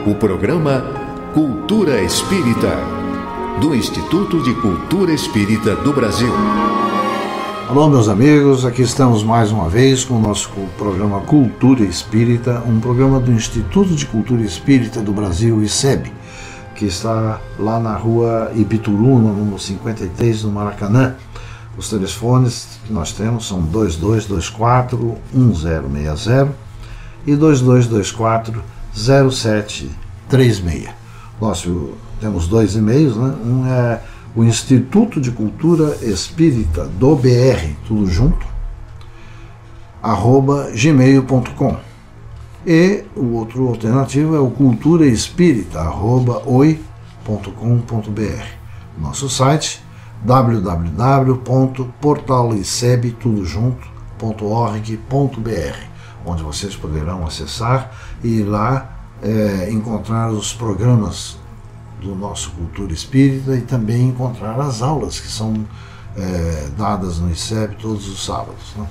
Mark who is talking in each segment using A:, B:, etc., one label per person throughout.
A: o programa Cultura Espírita, do Instituto de Cultura Espírita do Brasil.
B: Alô, meus amigos, aqui estamos mais uma vez com o nosso programa Cultura Espírita, um programa do Instituto de Cultura Espírita do Brasil, ICEB, que está lá na rua Ibituruna, número 53, no Maracanã. Os telefones que nós temos são 2224-1060 e 2224-0736. Nós temos dois e-mails, né? Um é o Instituto de Cultura Espírita do BR, tudo junto, @gmail.com. E o outro alternativo é o culturaespírita@oi.com.br. Nosso site www.portaliceb.org.br, onde vocês poderão acessar e lá encontrar os programas do nosso Cultura Espírita e também encontrar as aulas que são dadas no ICEB todos os sábados, né?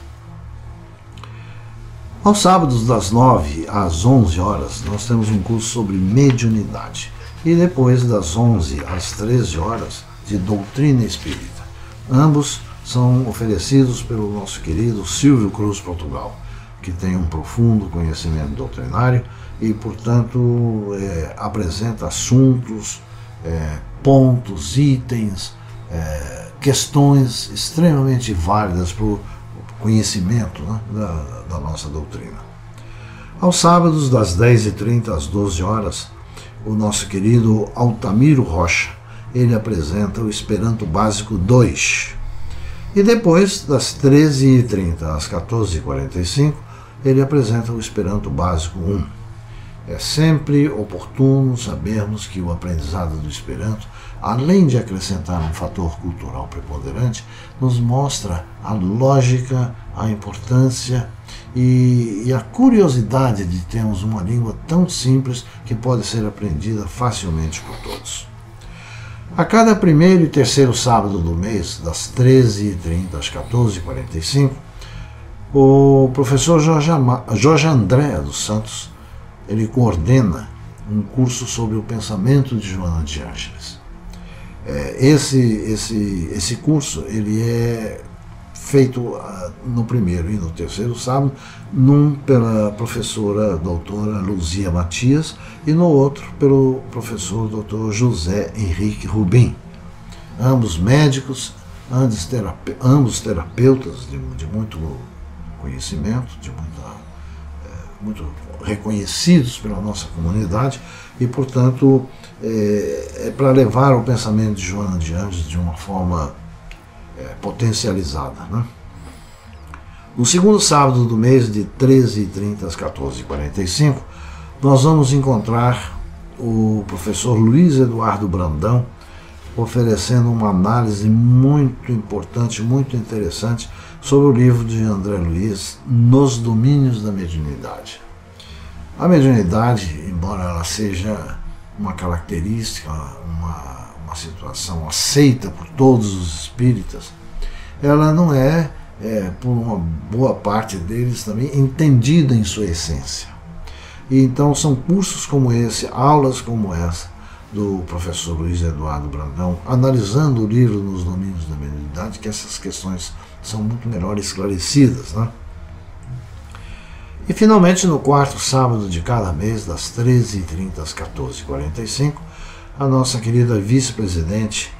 B: Aos sábados, das 9 às 11 horas, nós temos um curso sobre mediunidade. E depois, das 11 às 13 horas, de doutrina espírita. Ambos são oferecidos pelo nosso querido Silvio Cruz Portugal, que tem um profundo conhecimento doutrinário e, portanto, apresenta assuntos, pontos, itens, questões extremamente válidas para o conhecimento, né, da nossa doutrina. Aos sábados, das 10h30 às 12 horas, o nosso querido Altamiro Rocha, ele apresenta o Esperanto Básico 2. E depois, das 13h30 às 14h45, ele apresenta o Esperanto Básico 1. É sempre oportuno sabermos que o aprendizado do Esperanto, além de acrescentar um fator cultural preponderante, nos mostra a lógica, a importância e a curiosidade de termos uma língua tão simples que pode ser aprendida facilmente por todos. A cada primeiro e terceiro sábado do mês, das 13h30 às 14h45, o professor Jorge André dos Santos, ele coordena um curso sobre o pensamento de Joana de Ângeles. Esse curso ele é feito no primeiro e no terceiro sábado, pela professora doutora Luzia Matias e no outro pelo professor doutor José Henrique Rubim. Ambos médicos, ambos terapeutas de muito conhecimento, muito reconhecidos pela nossa comunidade e, portanto, para levar o pensamento de Joana de Ângeles de uma forma potencializada, né? No segundo sábado do mês, de 13h30 às 14h45, nós vamos encontrar o professor Luiz Eduardo Brandão oferecendo uma análise muito importante, muito interessante sobre o livro de André Luiz, Nos Domínios da Mediunidade. A mediunidade, embora ela seja uma característica, uma situação aceita por todos os espíritas, ela não é, por uma boa parte deles também, entendida em sua essência. E então são cursos como esse, aulas como essa, do professor Luiz Eduardo Brandão, analisando o livro Nos Domínios da Mediunidade, que essas questões são muito melhor esclarecidas, né? E finalmente, no quarto sábado de cada mês, das 13h30 às 14h45, a nossa querida vice-presidente,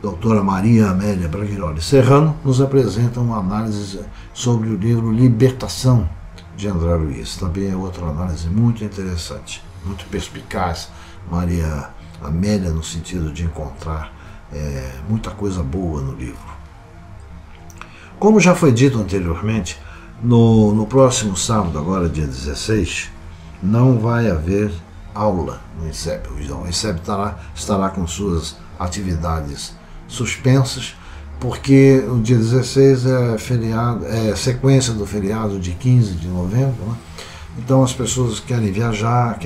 B: doutora Maria Amélia Braguiroli Serrano, nos apresenta uma análise sobre o livro Libertação, de André Luiz. Também é outra análise muito interessante, muito perspicaz. Maria Amélia, no sentido de encontrar muita coisa boa no livro. Como já foi dito anteriormente, no próximo sábado, agora dia 16, não vai haver aula no ICEB. O ICEB estará com suas atividades suspensas, porque o dia 16 é feriado, é sequência do feriado de 15 de novembro, né? Então as pessoas querem viajar,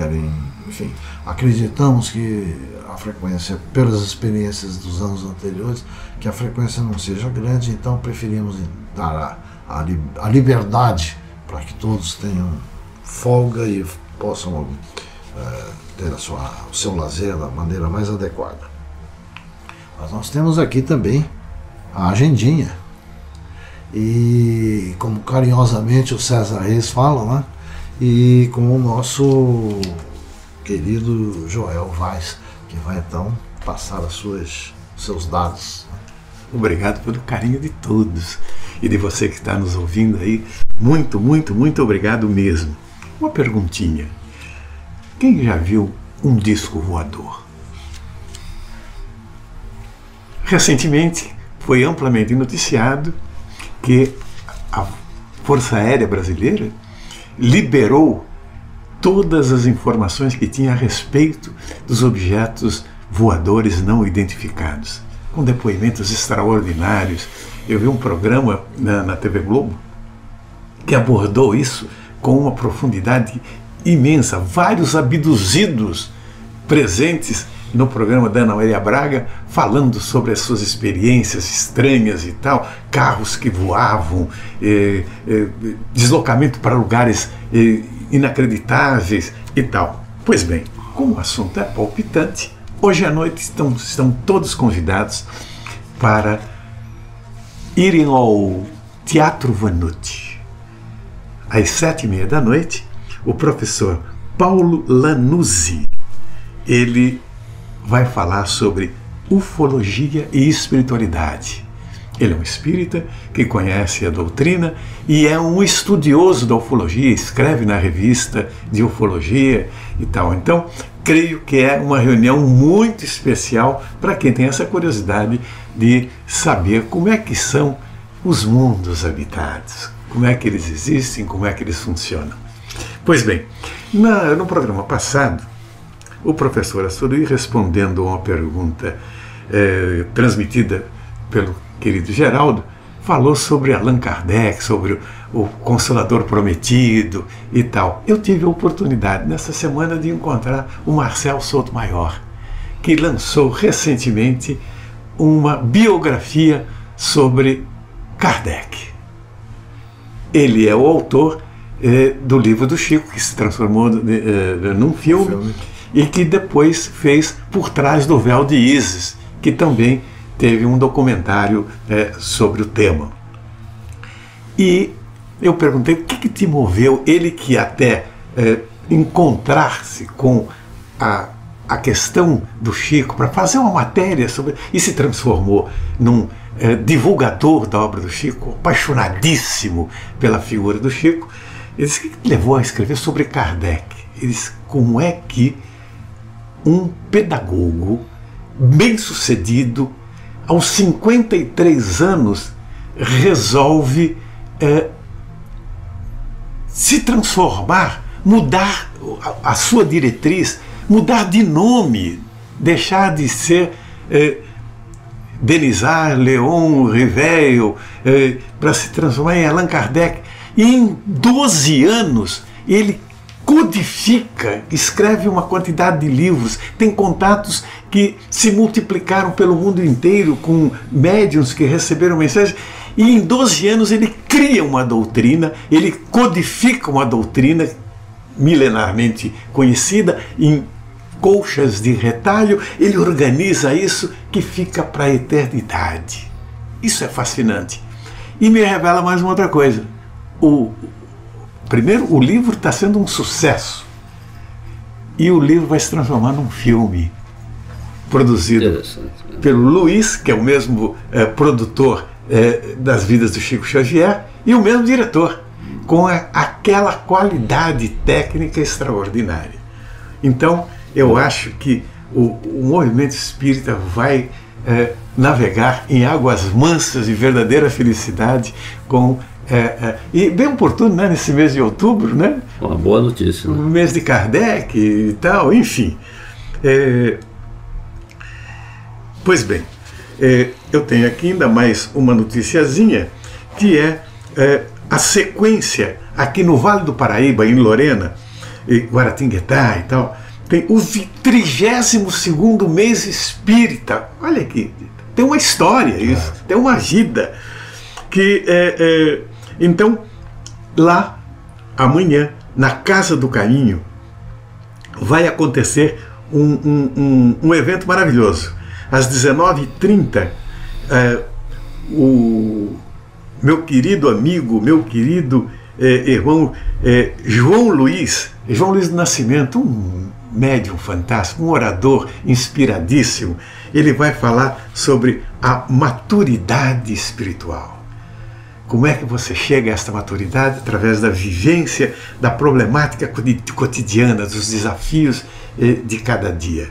B: enfim, acreditamos que a frequência, pelas experiências dos anos anteriores, que a frequência não seja grande, então preferimos dar a liberdade para que todos tenham folga e possam ter o seu lazer da maneira mais adequada. Mas nós temos aqui também a agendinha. E como carinhosamente o César Reis fala, né? E com o nosso querido Joel Vaz, que vai então passar seus dados.
C: Obrigado pelo carinho de todos e de você que está nos ouvindo aí. Muito, muito, muito obrigado mesmo. Uma perguntinha. Quem já viu um disco voador? Recentemente foi amplamente noticiado que a Força Aérea Brasileira liberou todas as informações que tinha a respeito dos objetos voadores não identificados, com depoimentos extraordinários. Eu vi um programa na TV Globo que abordou isso com uma profundidade imensa. Vários abduzidos presentes no programa da Ana Maria Braga, falando sobre as suas experiências estranhas e tal, carros que voavam, deslocamento para lugares inacreditáveis e tal. Pois bem, como o assunto é palpitante, hoje à noite estão todos convidados para irem ao Teatro Vanucci. Às 7h30 da noite, o professor Paulo Lanuzzi, ele vai falar sobre ufologia e espiritualidade. Ele é um espírita que conhece a doutrina e é um estudioso da ufologia, escreve na revista de ufologia e tal. Então, creio que é uma reunião muito especial para quem tem essa curiosidade de saber como é que são os mundos habitados, como é que eles existem, como é que eles funcionam. Pois bem, no programa passado, o professor Astorui, respondendo a uma pergunta transmitida pelo querido Geraldo, falou sobre Allan Kardec, sobre o Consolador Prometido e tal. Eu tive a oportunidade nessa semana de encontrar o Marcel Sotomayor, que lançou recentemente uma biografia sobre Kardec. Ele é o autor do livro do Chico, que se transformou num filme. E que depois fez Por Trás do Véu de Ísis, que também teve um documentário sobre o tema. E eu perguntei o que te moveu, ele que até encontrar-se com a questão do Chico para fazer uma matéria sobre, e se transformou num divulgador da obra do Chico, apaixonadíssimo pela figura do Chico. Ele disse: o que te levou a escrever sobre Kardec? Ele disse: como é que um pedagogo bem-sucedido, aos 53 anos, resolve se transformar, mudar a sua diretriz, mudar de nome, deixar de ser Denisard Leon Rivel, para se transformar em Allan Kardec. E em 12 anos ele codifica, escreve uma quantidade de livros, tem contatos que se multiplicaram pelo mundo inteiro com médiuns que receberam mensagens, e em 12 anos ele cria uma doutrina, ele codifica uma doutrina milenarmente conhecida em colchas de retalho, ele organiza isso que fica para a eternidade. Isso é fascinante. E me revela mais uma outra coisa. Primeiro, o livro está sendo um sucesso e o livro vai se transformar num filme produzido pelo Luiz, que é o mesmo produtor das Vidas do Chico Xavier, e o mesmo diretor, com aquela qualidade técnica extraordinária. Então, eu acho que o movimento espírita vai navegar em águas mansas de verdadeira felicidade com e bem oportuno, né, nesse mês de outubro, né?
D: Uma boa notícia, né?
C: O mês de Kardec e tal, enfim. Pois bem, eu tenho aqui ainda mais uma noticiazinha, que é a sequência aqui no Vale do Paraíba, em Lorena, Guaratinguetá e tal, tem o 32º mês espírita. Olha aqui, tem uma história isso, tem uma vida que então lá amanhã na Casa do Caminho vai acontecer um evento maravilhoso. Às 19h30, o meu querido amigo, meu querido irmão João Luiz do Nascimento, um médium fantástico, um orador inspiradíssimo, ele vai falar sobre a maturidade espiritual. Como é que você chega a esta maturidade? Através da vivência, da problemática cotidiana, dos desafios de cada dia.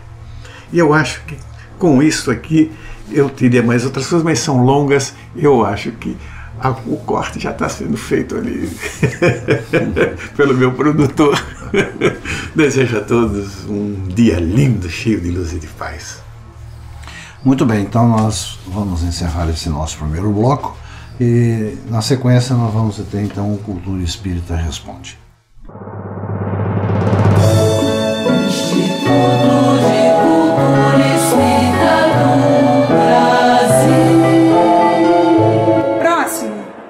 C: E eu acho que com isso aqui, eu teria mais outras coisas, mas são longas, eu acho que o corte já está sendo feito ali pelo meu produtor. Desejo a todos um dia lindo, cheio de luz e de paz.
B: Muito bem, então nós vamos encerrar esse nosso primeiro bloco e na sequência nós vamos ter então o Cultura Espírita Responde.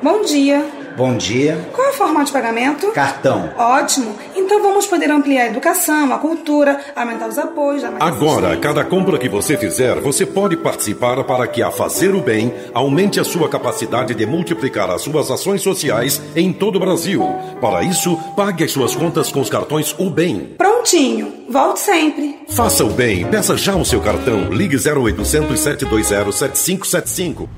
D: Bom dia.
E: Bom dia.
D: Qual é o formato de pagamento?
E: Cartão.
D: Ótimo. Então vamos poder ampliar a educação, a cultura, aumentar os apoios.
F: Agora, cada compra que você fizer, você pode participar para que a Fazer o Bem aumente a sua capacidade de multiplicar as suas ações sociais em todo o Brasil. Para isso, pague as suas contas com os cartões O Bem.
D: Prontinho. Volte sempre.
F: Faça o bem. Peça já o seu cartão. Ligue 0800 720 7575.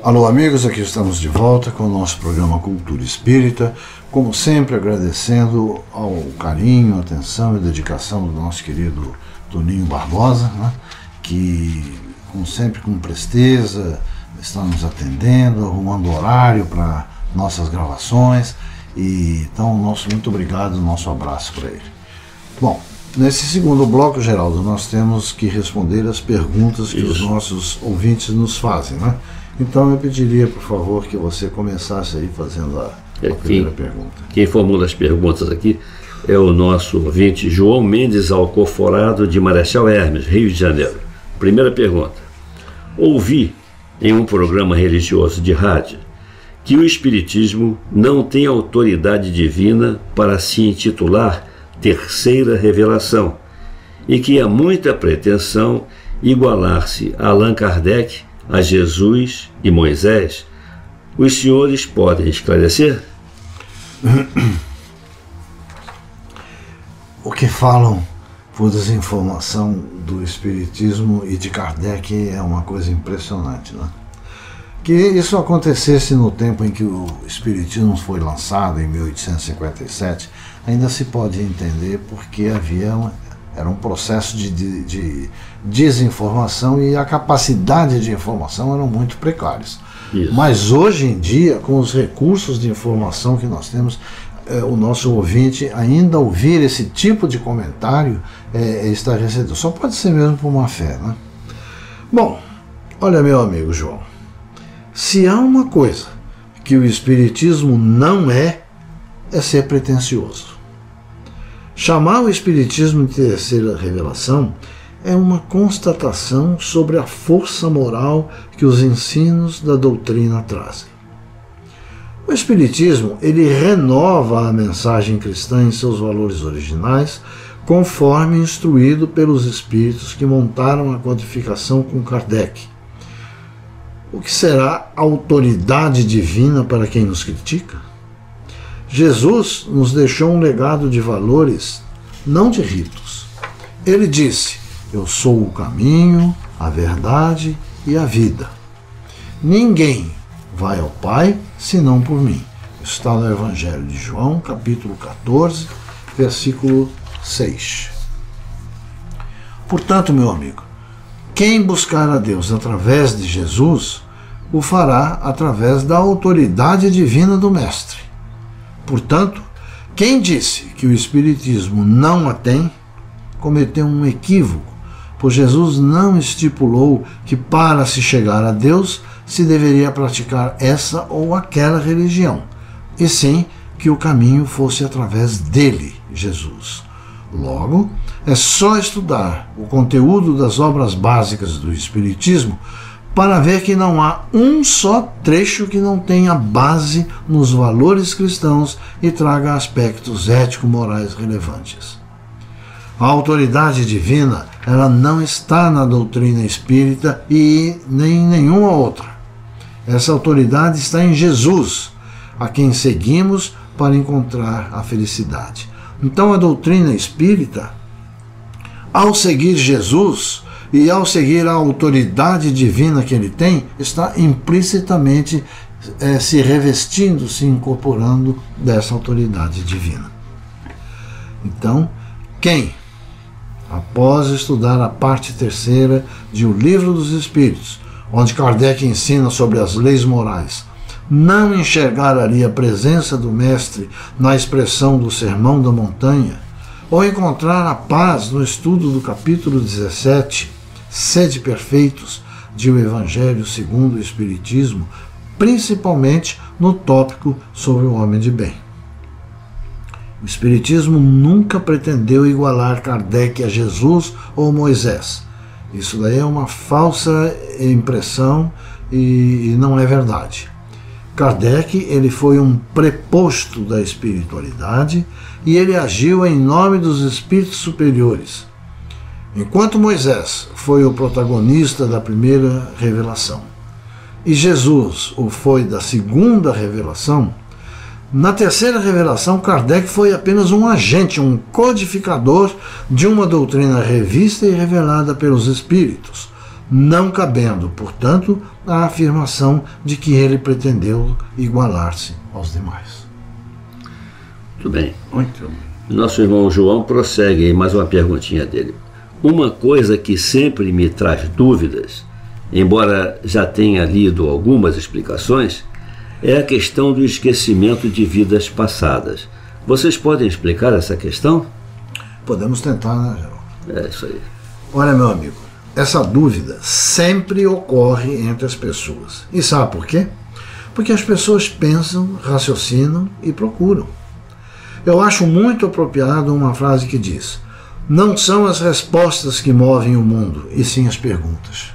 B: Alô amigos, aqui estamos de volta com o nosso programa Cultura Espírita, como sempre agradecendo ao carinho, atenção e dedicação do nosso querido Toninho Barbosa, né, que sempre com presteza está nos atendendo, arrumando horário para nossas gravações, e então nosso muito obrigado, nosso abraço para ele. Bom, nesse segundo bloco, Geraldo, nós temos que responder as perguntas que os nossos ouvintes nos fazem, né? Então eu pediria, por favor, que você começasse aí fazendo a primeira pergunta.
G: Quem formula as perguntas aqui é o nosso ouvinte João Mendes Alcoforado, de Marechal Hermes, Rio de Janeiro. Primeira pergunta. Ouvi em um programa religioso de rádio que o Espiritismo não tem autoridade divina para se intitular Terceira Revelação e que há muita pretensão igualar-se a Allan Kardec, a Jesus e Moisés. Os senhores podem esclarecer?
B: O que falam por desinformação do Espiritismo e de Kardec é uma coisa impressionante, né? Que isso acontecesse no tempo em que o Espiritismo foi lançado, em 1857, ainda se pode entender porque era um processo de desinformação e a capacidade de informação eram muito precárias. Isso. Mas hoje em dia, com os recursos de informação que nós temos, o nosso ouvinte ainda ouvir esse tipo de comentário é estarrecedor. Só pode ser mesmo por má fé, né? Bom, olha, meu amigo João, se há uma coisa que o Espiritismo não é ser pretensioso. Chamar o Espiritismo de Terceira Revelação é uma constatação sobre a força moral que os ensinos da doutrina trazem. O Espiritismo, ele renova a mensagem cristã em seus valores originais, conforme instruído pelos espíritos que montaram a codificação com Kardec. O que será autoridade divina para quem nos critica? Jesus nos deixou um legado de valores, não de ritos. Ele disse: eu sou o caminho, a verdade e a vida. Ninguém vai ao Pai senão por mim. Está no Evangelho de João, capítulo 14, versículo 6. Portanto, meu amigo, quem buscar a Deus através de Jesus, o fará através da autoridade divina do Mestre. Portanto, quem disse que o Espiritismo não a tem, cometeu um equívoco, pois Jesus não estipulou que para se chegar a Deus se deveria praticar essa ou aquela religião, e sim que o caminho fosse através dele, Jesus. Logo, é só estudar o conteúdo das obras básicas do Espiritismo para ver que não há um só trecho que não tenha base nos valores cristãos e traga aspectos ético-morais relevantes. A autoridade divina, ela não está na doutrina espírita e nem em nenhuma outra. Essa autoridade está em Jesus, a quem seguimos para encontrar a felicidade. Então a doutrina espírita, ao seguir Jesus e ao seguir a autoridade divina que ele tem, está implicitamente se revestindo, se incorporando dessa autoridade divina. Então, quem, após estudar a parte terceira de O Livro dos Espíritos, onde Kardec ensina sobre as leis morais, não enxergar ali a presença do Mestre na expressão do Sermão da Montanha, ou encontrar a paz no estudo do capítulo 17, Sede Perfeitos, de O Evangelho segundo o Espiritismo, principalmente no tópico sobre o homem de bem. O Espiritismo nunca pretendeu igualar Kardec a Jesus ou Moisés. Isso daí é uma falsa impressão e não é verdade. Kardec, ele foi um preposto da espiritualidade e ele agiu em nome dos espíritos superiores, enquanto Moisés foi o protagonista da primeira revelação e Jesus o foi da segunda revelação. Na terceira revelação, Kardec foi apenas um agente, um codificador de uma doutrina revista e revelada pelos espíritos, não cabendo, portanto, a afirmação de que ele pretendeu igualar-se aos demais.
G: Muito bem. Nosso irmão João prossegue aí, mais uma perguntinha dele. Uma coisa que sempre me traz dúvidas, embora já tenha lido algumas explicações, é a questão do esquecimento de vidas passadas. Vocês podem explicar essa questão?
B: Podemos tentar, né, Geraldo?
G: É isso aí.
B: Olha, meu amigo, essa dúvida sempre ocorre entre as pessoas. E sabe por quê? Porque as pessoas pensam, raciocinam e procuram. Eu acho muito apropriado uma frase que diz: não são as respostas que movem o mundo, e sim as perguntas.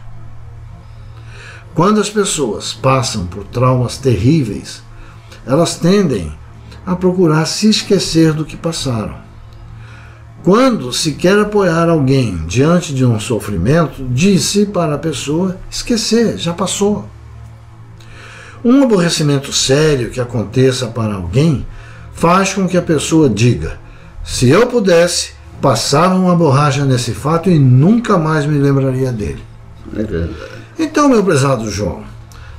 B: Quando as pessoas passam por traumas terríveis, elas tendem a procurar se esquecer do que passaram. Quando se quer apoiar alguém diante de um sofrimento, diz-se para a pessoa esquecer, já passou. Um aborrecimento sério que aconteça para alguém faz com que a pessoa diga: se eu pudesse, passava uma borracha nesse fato e nunca mais me lembraria dele.
G: É verdade.
B: Então, meu prezado João,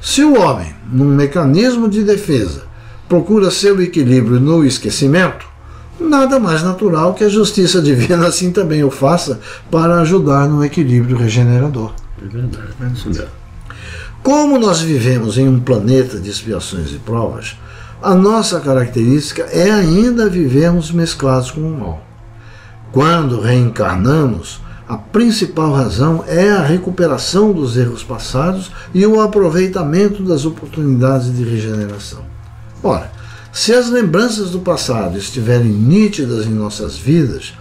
B: se o homem, num mecanismo de defesa, procura seu equilíbrio no esquecimento, nada mais natural que a justiça divina assim também o faça para ajudar no equilíbrio regenerador.
G: É verdade, é isso mesmo.
B: Como nós vivemos em um planeta de expiações e provas, a nossa característica é ainda vivermos mesclados com o mal. Quando reencarnamos, a principal razão é a recuperação dos erros passados e o aproveitamento das oportunidades de regeneração. Ora, se as lembranças do passado estiverem nítidas em nossas vidas,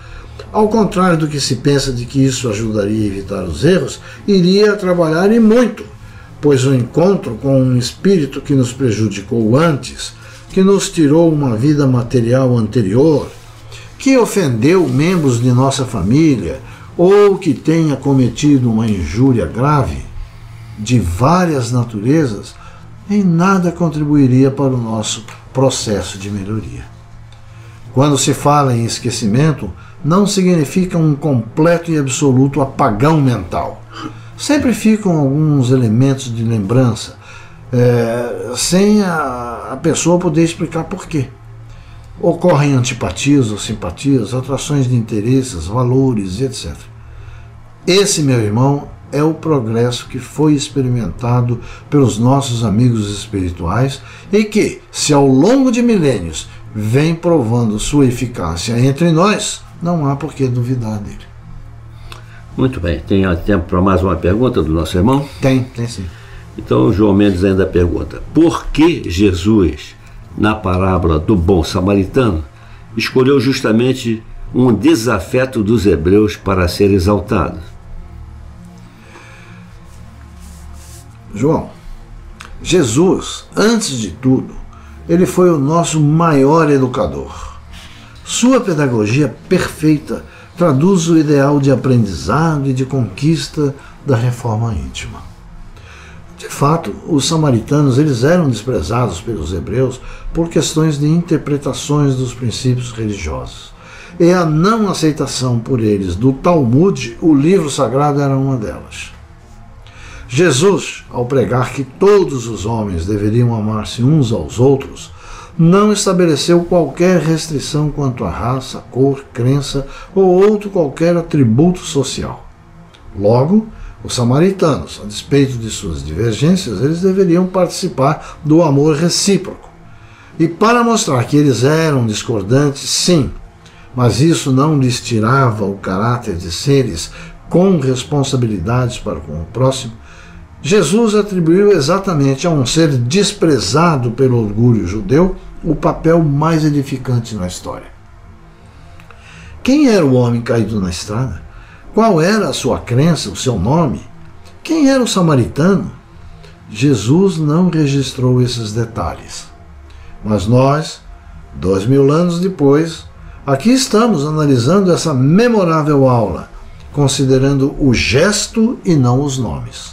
B: ao contrário do que se pensa de que isso ajudaria a evitar os erros, iria trabalhar e muito, pois o encontro com um espírito que nos prejudicou antes, que nos tirou uma vida material anterior, que ofendeu membros de nossa família, ou que tenha cometido uma injúria grave, de várias naturezas, em nada contribuiria para o nosso processo de melhoria. Quando se fala em esquecimento, não significa um completo e absoluto apagão mental. Sempre ficam alguns elementos de lembrança, sem a pessoa poder explicar por quê. Ocorrem antipatias ou simpatias, atrações de interesses, valores, etc. Esse, meu irmão, é o progresso que foi experimentado pelos nossos amigos espirituais e que, se ao longo de milênios vem provando sua eficácia entre nós, não há por que duvidar dele.
G: Muito bem. Tem tempo para mais uma pergunta do nosso irmão?
B: Tem sim.
G: Então o João Mendes ainda pergunta: por que Jesus, na parábola do bom samaritano, escolheu justamente um desafeto dos hebreus para ser exaltado?
B: João, Jesus, antes de tudo, ele foi o nosso maior educador. Sua pedagogia perfeita traduz o ideal de aprendizado e de conquista da reforma íntima. De fato, os samaritanos eles eram desprezados pelos hebreus por questões de interpretações dos princípios religiosos. E a não aceitação por eles do Talmud, o livro sagrado, era uma delas. Jesus, ao pregar que todos os homens deveriam amar-se uns aos outros, não estabeleceu qualquer restrição quanto à raça, cor, crença ou outro qualquer atributo social. Logo, os samaritanos, a despeito de suas divergências, eles deveriam participar do amor recíproco. E para mostrar que eles eram discordantes, sim, mas isso não lhes tirava o caráter de seres com responsabilidades para com o próximo, Jesus atribuiu exatamente a um ser desprezado pelo orgulho judeu o papel mais edificante na história. Quem era o homem caído na estrada? Qual era a sua crença, o seu nome? Quem era o samaritano? Jesus não registrou esses detalhes. Mas nós, 2000 anos depois, aqui estamos analisando essa memorável aula, considerando o gesto e não os nomes.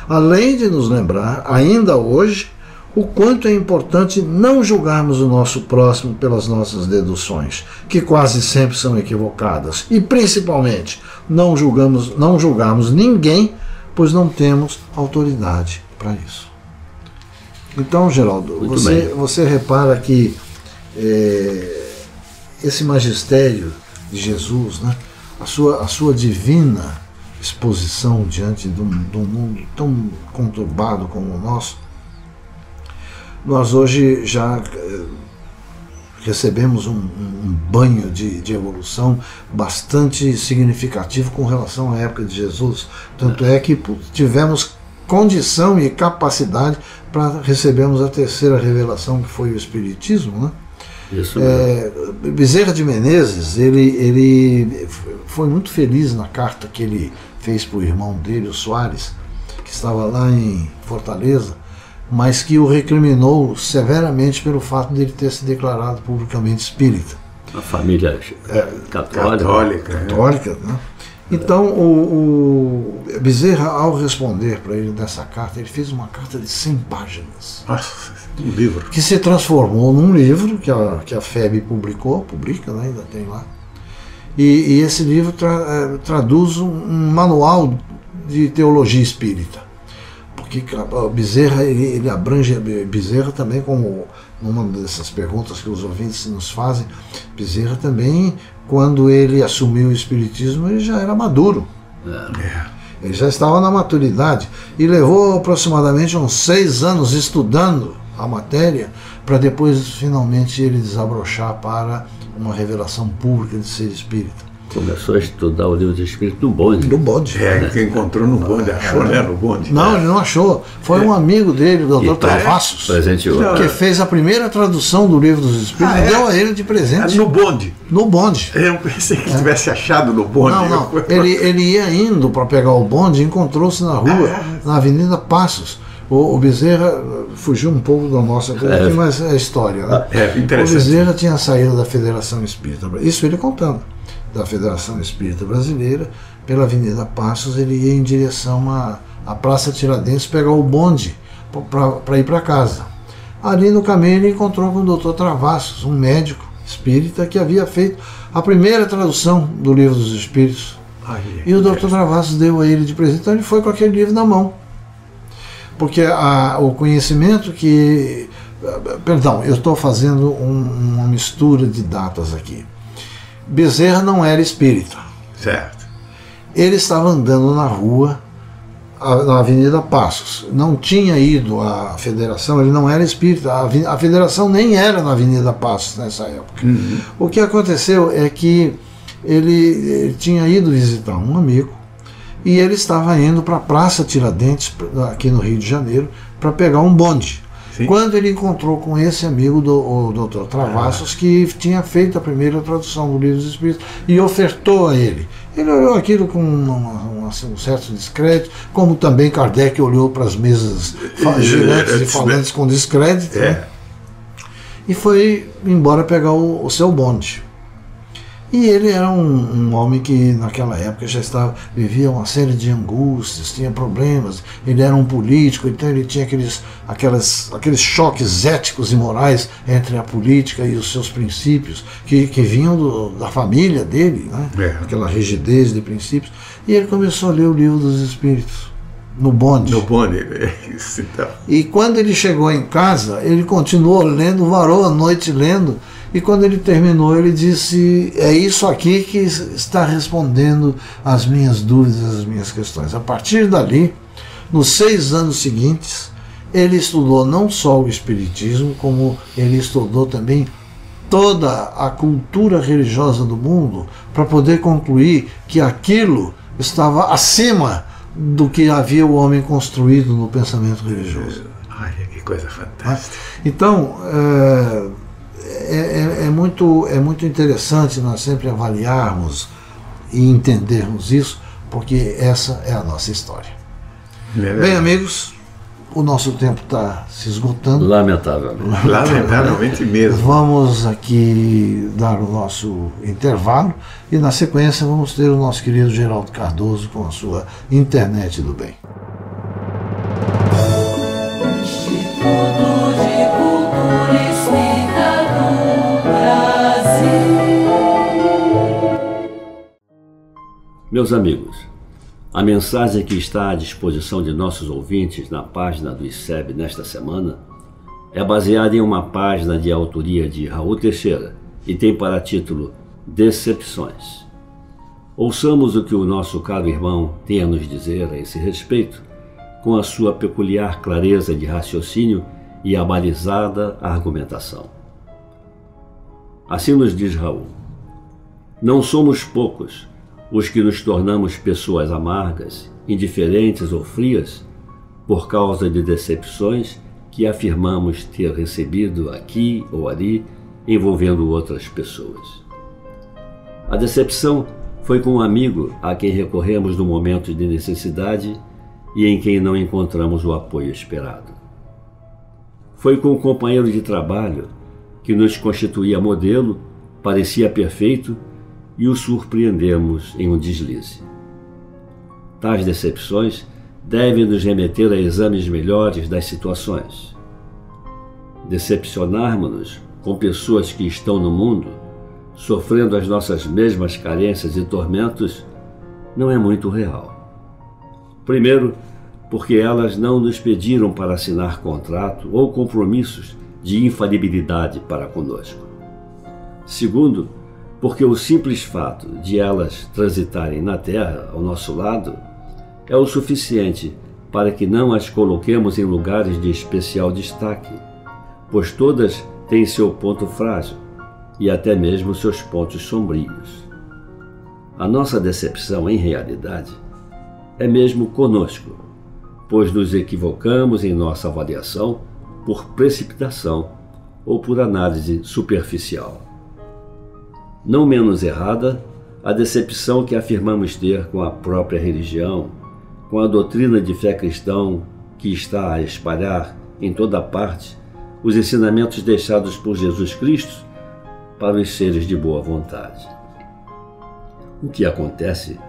B: Além de nos lembrar, ainda hoje, o quanto é importante não julgarmos o nosso próximo pelas nossas deduções, que quase sempre são equivocadas, e principalmente não julgarmos ninguém, pois não temos autoridade para isso. Então, Geraldo, você repara que esse magistério de Jesus, né, a sua divina exposição diante de um mundo tão conturbado como o nosso, nós hoje já recebemos um banho de evolução bastante significativo com relação à época de Jesus. Tanto é que tivemos condição e capacidade para recebermos a terceira revelação, que foi o Espiritismo, né?
G: Isso
B: Bezerra de Menezes, ele foi muito feliz na carta que ele fez para o irmão dele, o Soares, que estava lá em Fortaleza, mas que o recriminou severamente pelo fato de ele ter se declarado publicamente espírita.
G: A família
B: católica, né? Então, o Bezerra, ao responder para ele nessa carta, ele fez uma carta de 100 páginas.
C: Nossa, um livro.
B: Que se transformou num livro que a FEB publica, né, ainda tem lá. E esse livro traduz um manual de teologia espírita. Porque Bezerra, ele abrange Bezerra também, como uma dessas perguntas que os ouvintes nos fazem, Bezerra também, quando ele assumiu o Espiritismo, ele já era maduro. Ele já estava na maturidade e levou aproximadamente uns 6 anos estudando a matéria para depois finalmente ele desabrochar para uma revelação pública de ser espírita.
G: Começou a estudar o livro do Espírito no bonde.
B: No bonde.
C: Que encontrou no bonde, achou, né, no bonde.
B: Não, ele não achou. Foi um amigo dele, o Dr. Travassos, que fez a primeira tradução do livro dos Espíritos e deu a ele de presente.
C: No bonde.
B: No bonde.
C: Eu pensei que tivesse achado no bonde.
B: Não. Ele ia indo para pegar o bonde e encontrou-se na rua, na Avenida Passos. O Bezerra fugiu um pouco da nossa coisa aqui, mas é história, né?
C: Interessante.
B: O Bezerra tinha saído da Federação Espírita, isso ele contando, da Federação Espírita Brasileira, pela Avenida Passos, ele ia em direção à Praça Tiradentes pegar o bonde para ir para casa. Ali no caminho ele encontrou com o Dr. Travassos, um médico espírita que havia feito a primeira tradução do Livro dos Espíritos. E o Dr. Travassos deu a ele de presente, então ele foi com aquele livro na mão. Porque o conhecimento que... Perdão, eu estou fazendo uma mistura de datas aqui. Bezerra não era espírita.
C: Certo.
B: Ele estava andando na rua, na Avenida Passos. Não tinha ido à Federação, ele não era espírita. A Federação nem era na Avenida Passos nessa época.
C: Uhum.
B: O que aconteceu é que ele tinha ido visitar um amigo e ele estava indo para a Praça Tiradentes, aqui no Rio de Janeiro, para pegar um bonde.
C: Sim.
B: Quando ele encontrou com esse amigo, o Dr. Travassos, que tinha feito a primeira tradução do Livro dos Espíritos e ofertou a ele. Ele olhou aquilo com um certo descrédito, como também Kardec olhou para as mesas girantes e falantes com descrédito, né? E foi embora pegar o seu bonde. E ele era um homem que naquela época já vivia uma série de angústias, tinha problemas, ele era um político, então ele tinha aqueles choques éticos e morais entre a política e os seus princípios, que vinham da família dele, né? Aquela rigidez de princípios, e ele começou a ler o Livro dos Espíritos, no bonde.
C: No bonde, isso então.
B: E quando ele chegou em casa, ele continuou lendo, varou a noite lendo, e quando ele terminou, ele disse: é isso aqui que está respondendo às minhas dúvidas, às minhas questões. A partir dali, nos 6 anos seguintes, ele estudou não só o Espiritismo, como ele estudou também toda a cultura religiosa do mundo, para poder concluir que aquilo estava acima do que havia o homem construído no pensamento religioso.
C: Olha que coisa fantástica.
B: Então, é muito interessante nós sempre avaliarmos e entendermos isso, porque essa é a nossa história. Bem, amigos, o nosso tempo está se esgotando.
G: Lamentavelmente.
C: Lamentavelmente mesmo.
B: Vamos aqui dar o nosso intervalo e na sequência vamos ter o nosso querido Geraldo Cardoso com a sua Internet do Bem.
G: Meus amigos, a mensagem que está à disposição de nossos ouvintes na página do ICEB nesta semana é baseada em uma página de autoria de Raul Teixeira e tem para título Decepções. Ouçamos o que o nosso caro irmão tem a nos dizer a esse respeito, com a sua peculiar clareza de raciocínio e abalizada argumentação. Assim nos diz Raul: não somos poucos os que nos tornamos pessoas amargas, indiferentes ou frias por causa de decepções que afirmamos ter recebido aqui ou ali envolvendo outras pessoas. A decepção foi com um amigo a quem recorremos no momento de necessidade e em quem não encontramos o apoio esperado. Foi com um companheiro de trabalho que nos constituía modelo, parecia perfeito e o surpreendemos em um deslize. Tais decepções devem nos remeter a exames melhores das situações. Decepcionarmos-nos com pessoas que estão no mundo, sofrendo as nossas mesmas carências e tormentos, não é muito real. Primeiro, porque elas não nos pediram para assinar contrato ou compromissos de infalibilidade para conosco. Segundo, porque o simples fato de elas transitarem na Terra ao nosso lado é o suficiente para que não as coloquemos em lugares de especial destaque, pois todas têm seu ponto frágil e até mesmo seus pontos sombrios. A nossa decepção, em realidade, é mesmo conosco, pois nos equivocamos em nossa avaliação por precipitação ou por análise superficial. Não menos errada, a decepção que afirmamos ter com a própria religião, com a doutrina de fé cristã que está a espalhar em toda parte os ensinamentos deixados por Jesus Cristo para os seres de boa vontade. O que acontece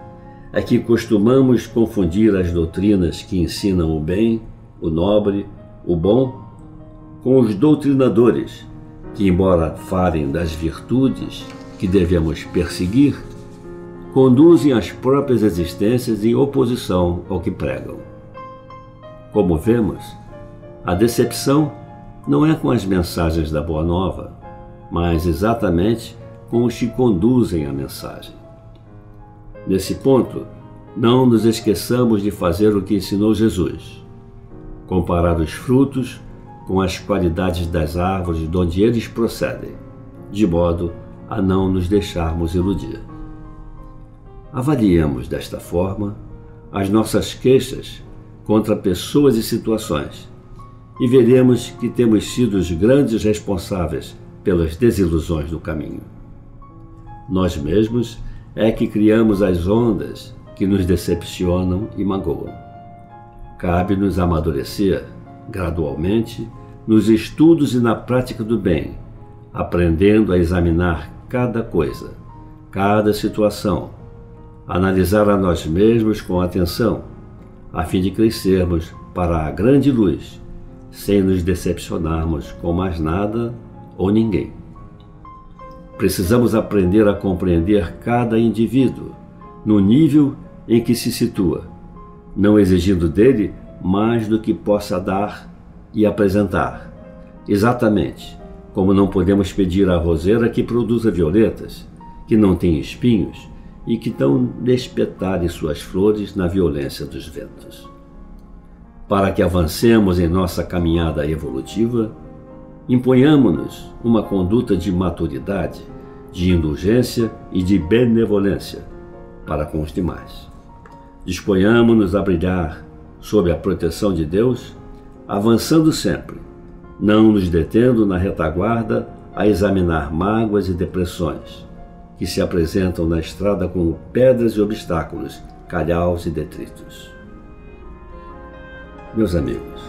G: é que costumamos confundir as doutrinas que ensinam o bem, o nobre, o bom, com os doutrinadores que, embora falem das virtudes que devemos perseguir, conduzem as próprias existências em oposição ao que pregam. Como vemos, a decepção não é com as mensagens da Boa Nova, mas exatamente com os que conduzem a mensagem. Nesse ponto, não nos esqueçamos de fazer o que ensinou Jesus: comparar os frutos com as qualidades das árvores de onde eles procedem, de modo a não nos deixarmos iludir. Avaliemos desta forma as nossas queixas contra pessoas e situações e veremos que temos sido os grandes responsáveis pelas desilusões do caminho. Nós mesmos é que criamos as ondas que nos decepcionam e magoam. Cabe-nos amadurecer, gradualmente, nos estudos e na prática do bem, aprendendo a examinar cada coisa, cada situação, analisar a nós mesmos com atenção, a fim de crescermos para a grande luz, sem nos decepcionarmos com mais nada ou ninguém. Precisamos aprender a compreender cada indivíduo no nível em que se situa, não exigindo dele mais do que possa dar e apresentar, exatamente como não podemos pedir à roseira que produza violetas, que não tem espinhos e que não despetalhe suas flores na violência dos ventos. Para que avancemos em nossa caminhada evolutiva, imponhamos-nos uma conduta de maturidade, de indulgência e de benevolência para com os demais. Disponhamos-nos a brilhar sob a proteção de Deus, avançando sempre, não nos detendo na retaguarda a examinar mágoas e depressões que se apresentam na estrada como pedras e obstáculos, calhaus e detritos. Meus amigos,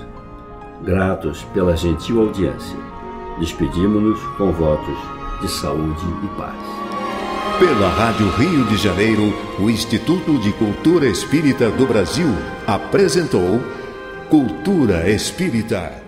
G: gratos pela gentil audiência, despedimos-nos com votos de saúde e paz.
A: Pela Rádio Rio de Janeiro, o Instituto de Cultura Espírita do Brasil apresentou Cultura Espírita.